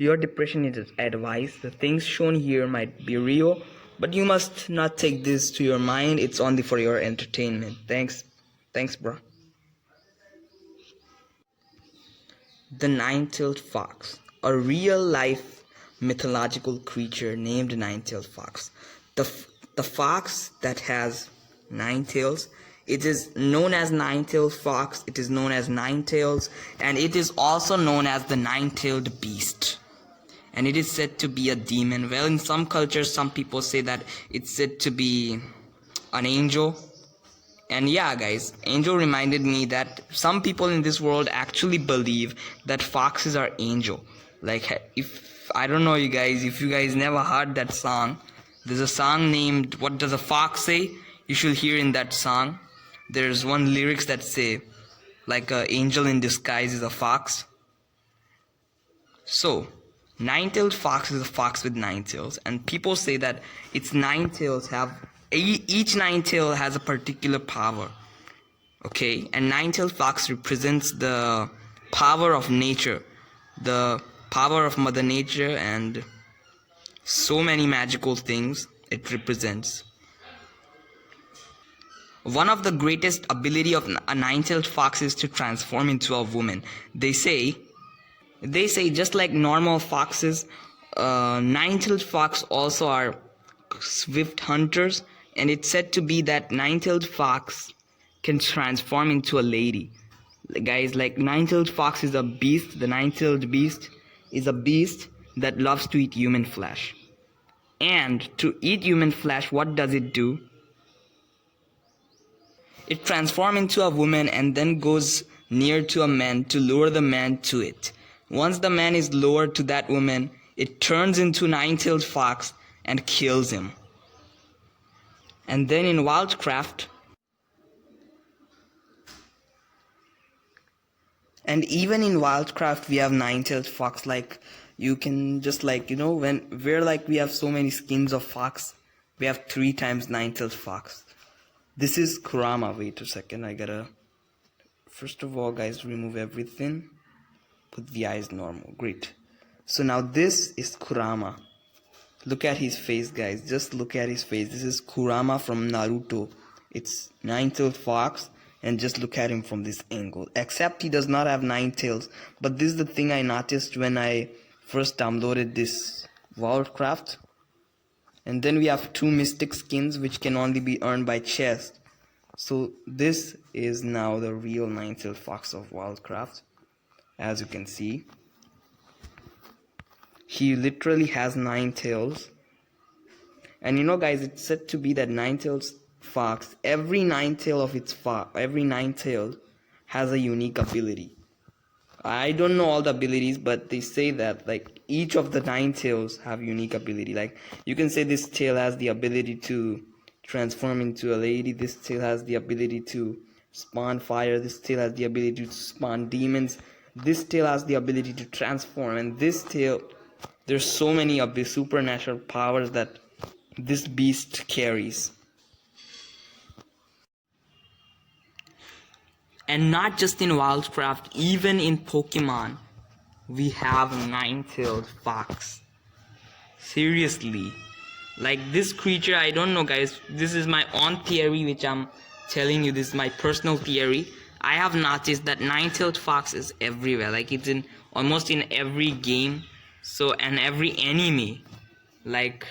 Your depression is advice. The things shown here might be real, but you must not take this to your mind. It's only for your entertainment. Thanks, bro. The Nine-Tailed Fox, a real-life mythological creature named Nine-Tailed Fox. The fox that has 9 tails, it is known as Nine-Tailed Fox, it is known as Nine Tails, and it is also known as the Nine-Tailed Beast. And it is said to be a demon. Well, in some cultures, some people say that it's said to be an angel. And yeah, guys, Angel reminded me that some people in this world actually believe that foxes are angel. Like, if I don't know, you guys, if you guys never heard that song, there's a song named "What Does a Fox Say?" You should hear in that song. There's one lyrics that say, like, an angel in disguise is a fox. So, Nine-Tailed Fox is a fox with 9 tails, and people say that its 9 tails have each 9 tail has a particular power. Okay, and Nine-Tailed Fox represents the power of nature, the power of Mother Nature, and so many magical things it represents. One of the greatest ability of a Nine-Tailed Fox is to transform into a woman. They say just like normal foxes, Nine-Tailed Fox also are swift hunters, and it's said to be that Nine-Tailed Fox can transform into a lady. Guys, like, Nine-Tailed Fox is a beast. The Nine-Tailed Beast is a beast that loves to eat human flesh. And to eat human flesh, what does it do? It transforms into a woman and then goes near to a man to lure the man to it. Once the man is lured to that woman, it turns into Nine-Tailed Fox and kills him. And then in Wildcraft, and even in Wildcraft, we have Nine-Tailed Fox. Like, you can just, like, you know, we have so many skins of fox, we have 3 times Nine-Tailed Fox. This is Kurama. Wait a second, I gotta, first of all, guys, remove everything, put the eyes normal. Great. So now this is Kurama. Look at his face, guys. Just look at his face. This is Kurama from Naruto. It's Nine-Tailed Fox, and just look at him from this angle. Except he does not have 9 tails. But this is the thing I noticed when I first downloaded this Wildcraft. And then we have 2 mystic skins which can only be earned by chest. So this is now the real Nine-Tailed Fox of Wildcraft. As you can see, he literally has 9 tails. And you know, guys, it's said to be that Nine-Tailed Fox, every 9 tail has a unique ability. I don't know all the abilities, but they say that, like, each of the 9 tails have unique ability. Like, you can say this tail has the ability to transform into a lady, this tail has the ability to spawn fire, this tail has the ability to spawn demons, this tail has the ability to transform, and this tail, there's so many of the supernatural powers that this beast carries. And not just in Wildcraft, even in Pokemon, we have a Nine-Tailed Fox. Seriously. Like, this creature, I don't know, guys, this is my own theory which I'm telling you. This is my personal theory. I have noticed that Nine-Tailed Fox is everywhere. Like, it's in almost in every game, so, and every anime. Like,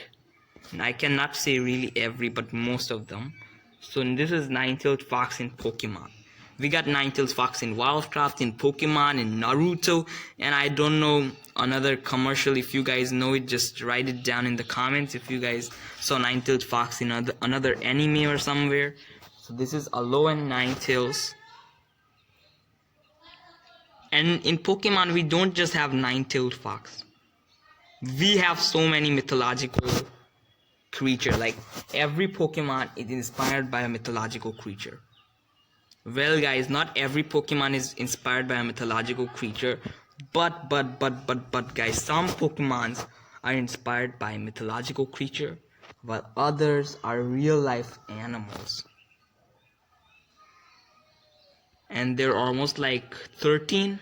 I cannot say really every, but most of them. So this is Nine-Tailed Fox in Pokemon. We got Nine-Tailed Fox in Wildcraft, in Pokemon, in Naruto, and I don't know another commercial. If you guys know it, just write it down in the comments if you guys saw Nine-Tailed Fox in another anime or somewhere. So this is Alolan Nine-Tails. And in Pokemon, we don't just have Nine-Tailed Fox. We have so many mythological creatures. Like, every Pokemon is inspired by a mythological creature. Well, guys, not every Pokemon is inspired by a mythological creature, but guys, some Pokemons are inspired by a mythological creature, while others are real life animals. And there are almost like 13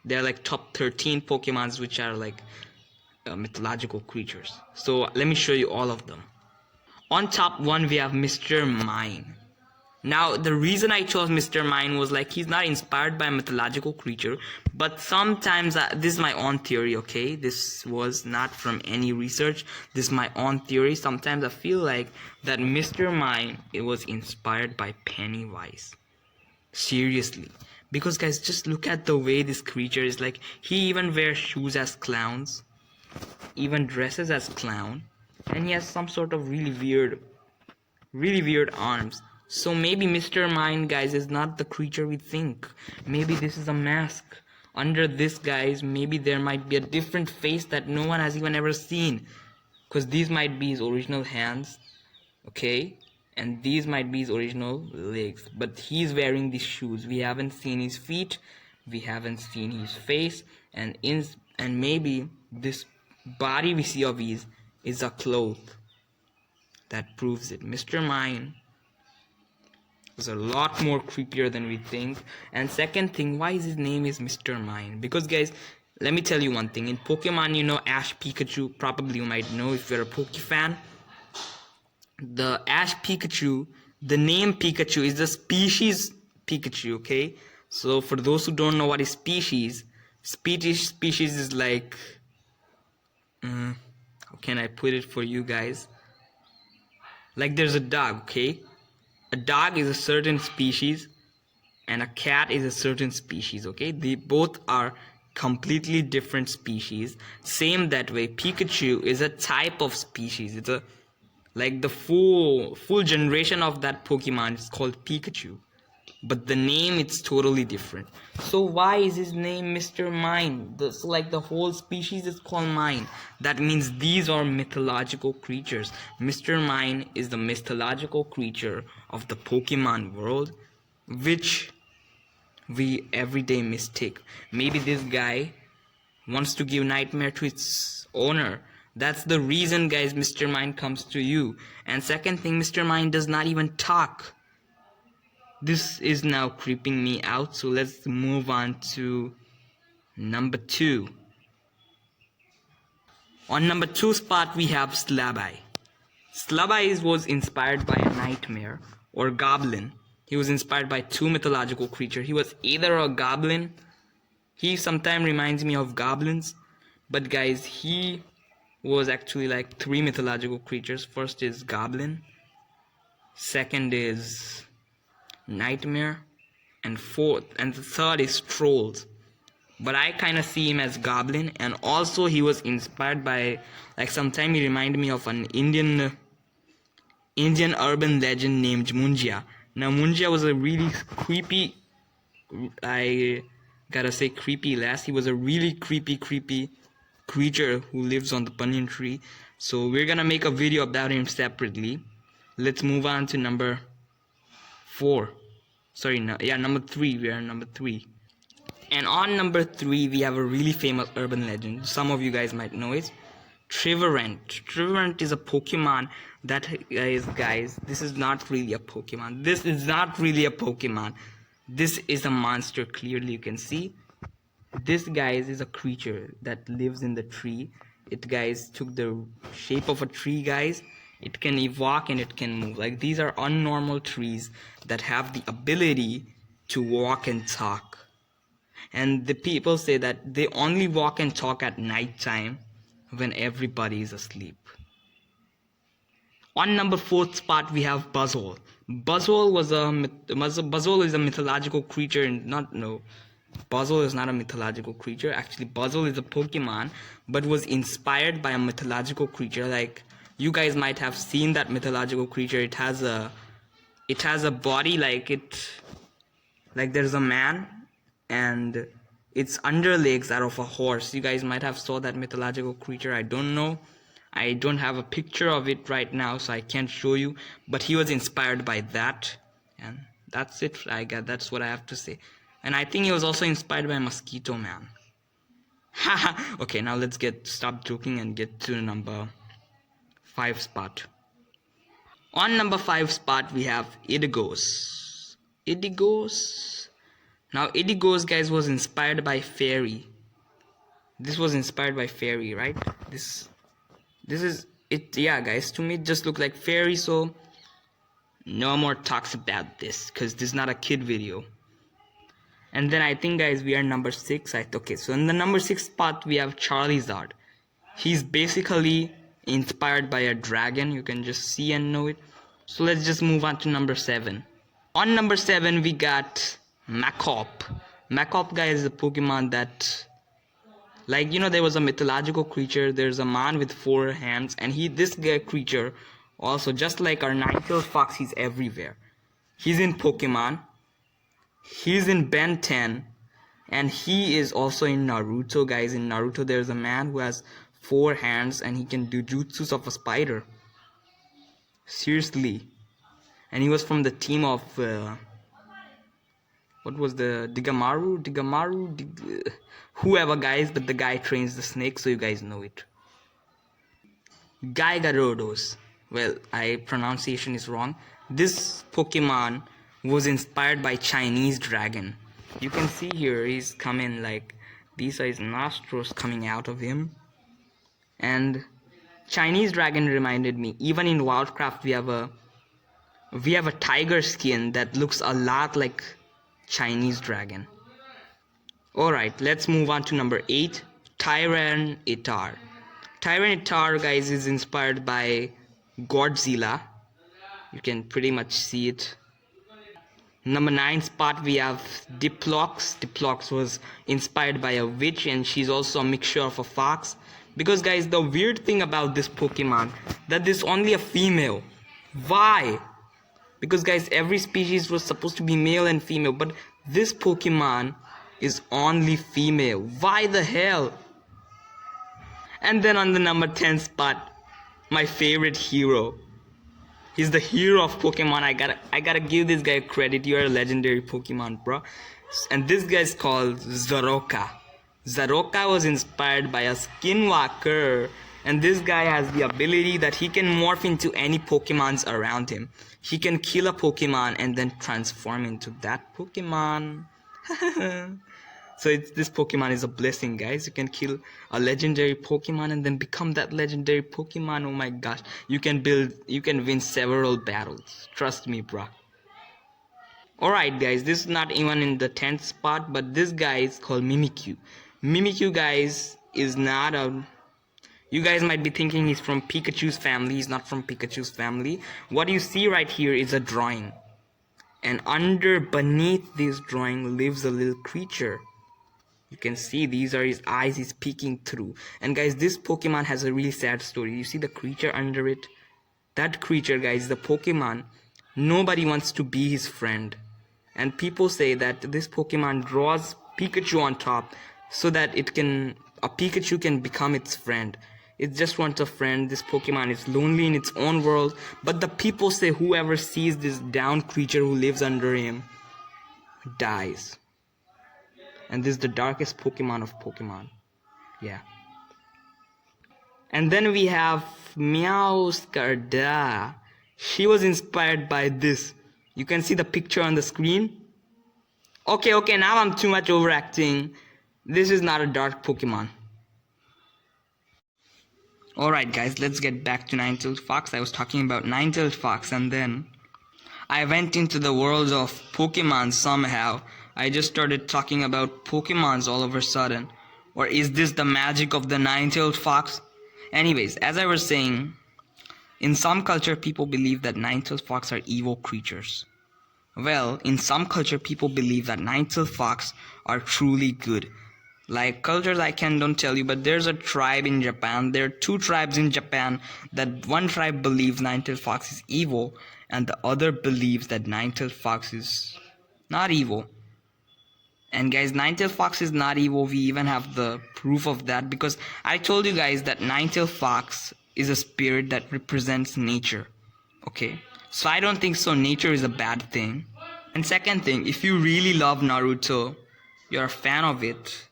They're like top 13 Pokemons which are like mythological creatures. So let me show you all of them. On top one we have Mr. Mime. Now the reason I chose Mr. Mime was like he's not inspired by a mythological creature, but sometimes this is my own theory, okay? This was not from any research. This is my own theory. Sometimes I feel like that Mr. Mime, it was inspired by Pennywise. Seriously. Because guys, just look at the way this creature is. Like, he even wears shoes as clowns, even dresses as clown, and he has some sort of really weird arms. So maybe Mr. Mime, guys, is not the creature we think. Maybe this is a mask. Under this, guys, maybe there might be a different face that no one has even ever seen. Because these might be his original hands, okay? And these might be his original legs. But he's wearing these shoes. We haven't seen his feet. We haven't seen his face. And maybe this body we see of his is a cloth. That proves it. Mr. Mime is a lot more creepier than we think. And second thing, why his name is Mr. Mime? Because guys, let me tell you one thing. In Pokemon, you know Ash Pikachu. Probably you might know if you're a Poke fan. The Ash Pikachu, the name Pikachu is the species Pikachu, okay? So for those who don't know what is species is like, how can I put it for you guys? Like there's a dog, okay? A dog is a certain species and a cat is a certain species, okay? They both are completely different species. Same that way, Pikachu is a type of species. It's a like the full generation of that Pokemon is called Pikachu, but the name it's totally different. So why is his name Mr. Mime? So like the whole species is called Mime. That means these are mythological creatures. Mr. Mime is the mythological creature of the Pokemon world, which we everyday mistake. Maybe this guy wants to give nightmare to its owner. That's the reason, guys, Mr. Mime comes to you. And second thing, Mr. Mime does not even talk. This is now creeping me out, so let's move on to number 2. On number 2 spot, we have Slabai. Slabai was inspired by a nightmare or goblin. He was inspired by 2 mythological creatures. He was either a goblin. He sometimes reminds me of goblins. But guys, he was actually like 3 mythological creatures. First is goblin, second is nightmare, and the third is trolls. But I kind of see him as goblin. And also he was inspired by, like, sometimes he reminded me of an Indian urban legend named Munjia. Now Munjia was a really creepy, I gotta say creepy lass. He was a really creepy creature who lives on the banyan tree. So we're gonna make a video about him separately. Let's move on to number 4. Number 3. We are number 3. And on number 3 we have a really famous urban legend. Some of you guys might know it. Trevenant. Trevenant is a Pokemon that is, guys, this is not really a Pokemon. This is not really a Pokemon. This is a monster. Clearly you can see. This, guys, is a creature that lives in the tree. It, guys, took the shape of a tree, guys. It can walk and it can move. Like, these are unnormal trees that have the ability to walk and talk. And the people say that they only walk and talk at night time when everybody is asleep. On number 4th spot, we have Buzzwole. Buzzwole is a mythological creature. Buzzwole is not a mythological creature. Actually, Buzzwole is a Pokemon, but was inspired by a mythological creature. Like, you guys might have seen that mythological creature. It has a body like there's a man, and its underlegs are of a horse. You guys might have saw that mythological creature. I don't know. I don't have a picture of it right now, so I can't show you. But he was inspired by that, and that's it. That's what I have to say. And I think he was also inspired by Mosquito Man. Haha. Okay, now let's stop joking and get to number 5 spot. On number 5 spot, we have Idigos. Idigos. Now Eddie Goes, guys, was inspired by fairy. This was inspired by fairy, right? This is it. Yeah, guys, to me it just looked like fairy. So no more talks about this, because this is not a kid video. And then I think, guys, we are number 6. Okay, so in the number 6 spot we have Charizard. He's basically inspired by a dragon. You can just see and know it. So let's just move on to number 7. On number 7 we got Machop. Machop, guys, is a Pokemon that, like, you know, there was a mythological creature. There's a man with 4 hands, and this creature also, just like our Ninetales fox, he's everywhere. He's in Pokemon, he's in Ben 10, and he is also in Naruto, guys. In Naruto there's a man who has 4 hands and he can do jutsus of a spider. Seriously. And he was from the team of what was the Digamaru, whoever, guys, but the guy trains the snake, so you guys know it. Gyarados. Well, pronunciation is wrong. This Pokemon was inspired by Chinese dragon. You can see here he's coming, like, these are his nostrils coming out of him. And Chinese dragon reminded me, even in Wildcraft we have a tiger skin that looks a lot like Chinese dragon. Alright, let's move on to number 8, Tyranitar. Tyranitar, guys, is inspired by Godzilla. You can pretty much see it. Number 9 spot we have Diplox. Diplox was inspired by a witch, and she's also a mixture of a fox. Because, guys, the weird thing about this Pokemon, that there's only a female. Why? Because, guys, every species was supposed to be male and female, but this Pokemon is only female. Why the hell? And then on the number 10 spot, my favorite hero. He's the hero of Pokemon. I gotta give this guy credit. You're a legendary Pokemon, bro. And this guy is called Zoroka. Zoroka was inspired by a skinwalker, and this guy has the ability that he can morph into any Pokemons around him. He can kill a Pokemon and then transform into that Pokemon. So this Pokemon is a blessing, guys. You can kill a legendary Pokemon and then become that legendary Pokemon. Oh my gosh. You can win several battles. Trust me, bro. Alright, guys, this is not even in the 10th spot, but this guy is called Mimikyu. Mimikyu, guys, is not a... You guys might be thinking he's from Pikachu's family. He's not from Pikachu's family. What you see right here is a drawing. And beneath this drawing lives a little creature. You can see these are his eyes he's peeking through. And guys, this Pokemon has a really sad story. You see the creature under it? That creature, guys, the Pokemon, nobody wants to be his friend. And people say that this Pokemon draws Pikachu on top so that a Pikachu can become its friend. It just wants a friend. This Pokemon is lonely in its own world. But the people say whoever sees this down creature who lives under him dies. And this is the darkest Pokemon of Pokemon. Yeah. And then we have Meowscarada. She was inspired by this. You can see the picture on the screen. Okay, now I'm too much overacting. This is not a dark Pokemon. Alright, guys, let's get back to Ninetales Fox. I was talking about Ninetales Fox, and then I went into the world of Pokemon somehow. I just started talking about Pokemons all of a sudden. Or is this the magic of the Ninetales Fox? Anyways, as I was saying, in some culture people believe that Ninetales Fox are evil creatures. Well, in some culture people believe that Ninetales Fox are truly good. Like cultures I don't tell you, but there's a tribe in Japan. There are 2 tribes in Japan. That one tribe believes Ninetales Fox is evil, and the other believes that Ninetales Fox is not evil. And guys, Ninetales Fox is not evil. We even have the proof of that, because I told you guys that Ninetales Fox is a spirit that represents nature. Okay? So I don't think so nature is a bad thing. And second thing, if you really love Naruto, you're a fan of it,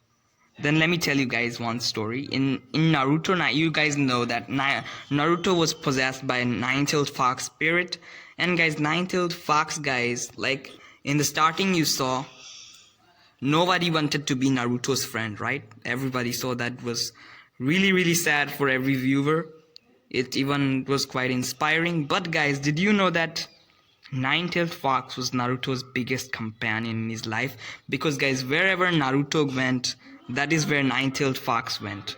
then let me tell you guys one story. In Naruto, you guys know that Naruto was possessed by a Ninetales Fox spirit. And guys, Ninetales Fox, guys, like in the starting you saw nobody wanted to be Naruto's friend, right? Everybody saw that was really sad for every viewer. It even was quite inspiring. But guys, did you know that Nine-Tailed Fox was Naruto's biggest companion in his life? Because guys, wherever Naruto went, that is where Nine-Tailed Fox went.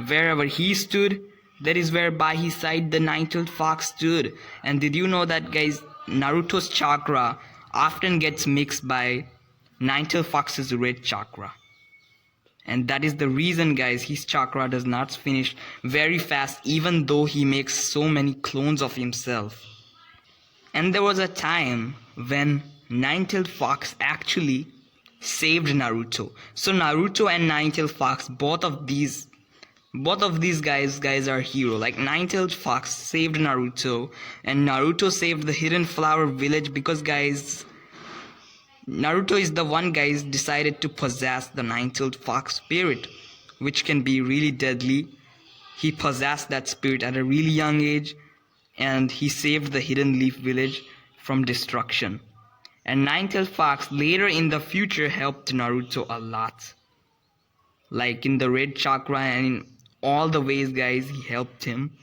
Wherever he stood, that is where by his side the Nine-Tailed Fox stood. And did you know that guys, Naruto's chakra often gets mixed by Nine-Tailed Fox's red chakra. And that is the reason guys, his chakra does not finish very fast even though he makes so many clones of himself. And there was a time when Nine-Tailed Fox actually saved Naruto. So Naruto and Nine-Tailed Fox, both of these guys are hero. Like Nine-Tailed Fox saved Naruto, and Naruto saved the Hidden Flower Village because guys, Naruto is the one guys decided to possess the Nine-Tailed Fox spirit, which can be really deadly. He possessed that spirit at a really young age, and he saved the Hidden Leaf Village from destruction. And Nine-Tailed Fox later in the future helped Naruto a lot. Like in the red chakra and in all the ways guys, he helped him.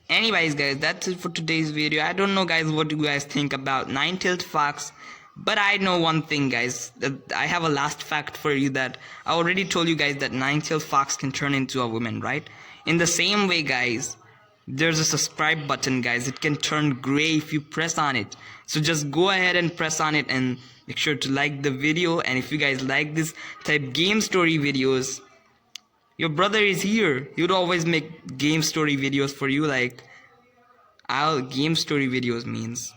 Anyways guys, that's it for today's video. I don't know guys what you guys think about Nine-Tailed Fox, but I know one thing guys, that I have a last fact for you, that I already told you guys that Nine-Tailed Fox can turn into a woman, right? In the same way guys, there's a subscribe button guys, it can turn gray if you press on it. So just go ahead and press on it and make sure to like the video. And if you guys like this type game story videos, your brother is here. He would always make game story videos for you. Like, game story videos means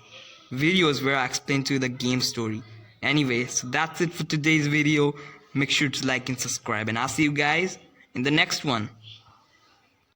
videos where I explain to you the game story. Anyway, so that's it for today's video. Make sure to like and subscribe, and I'll see you guys in the next one.